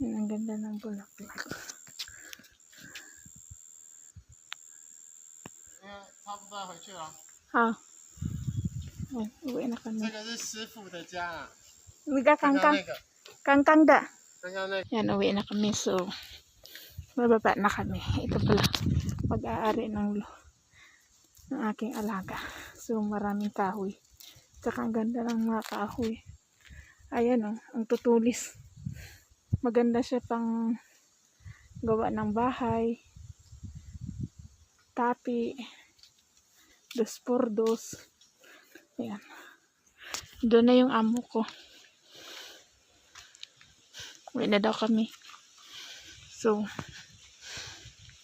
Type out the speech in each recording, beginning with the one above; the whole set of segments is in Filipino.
Ang ganda ng bulaklak. Ha. Uwi na kami. Uwi kangkang da. Yan, uwi na kami. So, bababa na kami. Ito pala, pag-aari ng aking alaga. So, maraming kahoy. Tsaka ang ganda ng mga kahoy. Ayan o, ang tutulis. Maganda siya pang gawa ng bahay. Tapi. 2x2. Ayan. Doon na yung amo ko. Uwi na daw kami. So,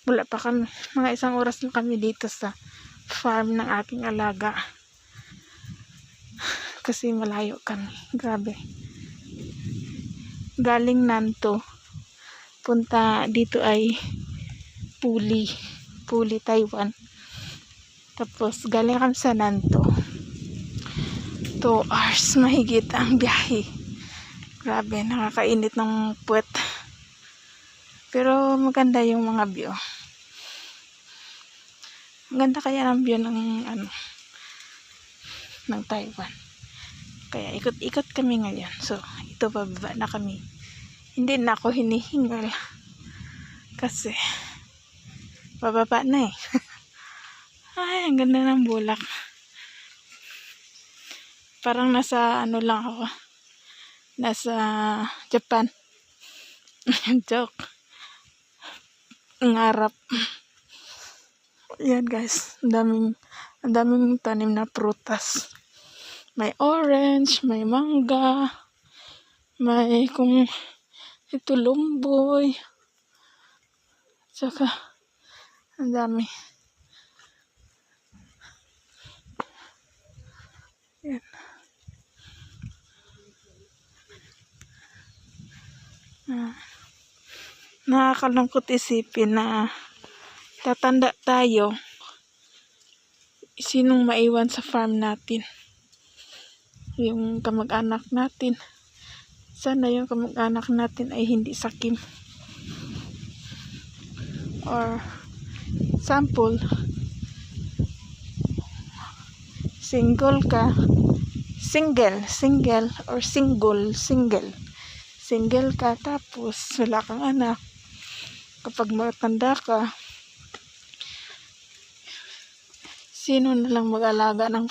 wala pa kami. Mga 1 oras na kami dito sa farm ng aking alaga. Kasi malayo kami. Grabe. Galing Nanto. Punta dito ay Puli, Taiwan. Tapos galing kami sa Nanto. 2 hours mahigit ang biyahe. Grabe, nakakainit ng puwet. Pero maganda yung mga view. Maganda kaya ang view ng Taiwan. Kaya ikot-ikot kami ngayon. So, ito pababa na kami. Hindi na ako hinihingal. Kasi, bababa na eh. Ay, ang ganda ng bulak. Parang nasa lang ako. Nasa Japan. Joke. Ang harap. Yan guys. Ang daming tanim na prutas. May orange, may mangga, may ito lumboy. Tsaka, ang dami. Yan. Nakakalungkot isipin na tatanda tayo, sinong maiwan sa farm natin? Yung kamag-anak natin. Sana yung kamag-anak natin ay hindi sakim. Or sample, single ka, single ka, tapos wala kang anak. Kapag matanda ka, sino na lang mag-alaga ng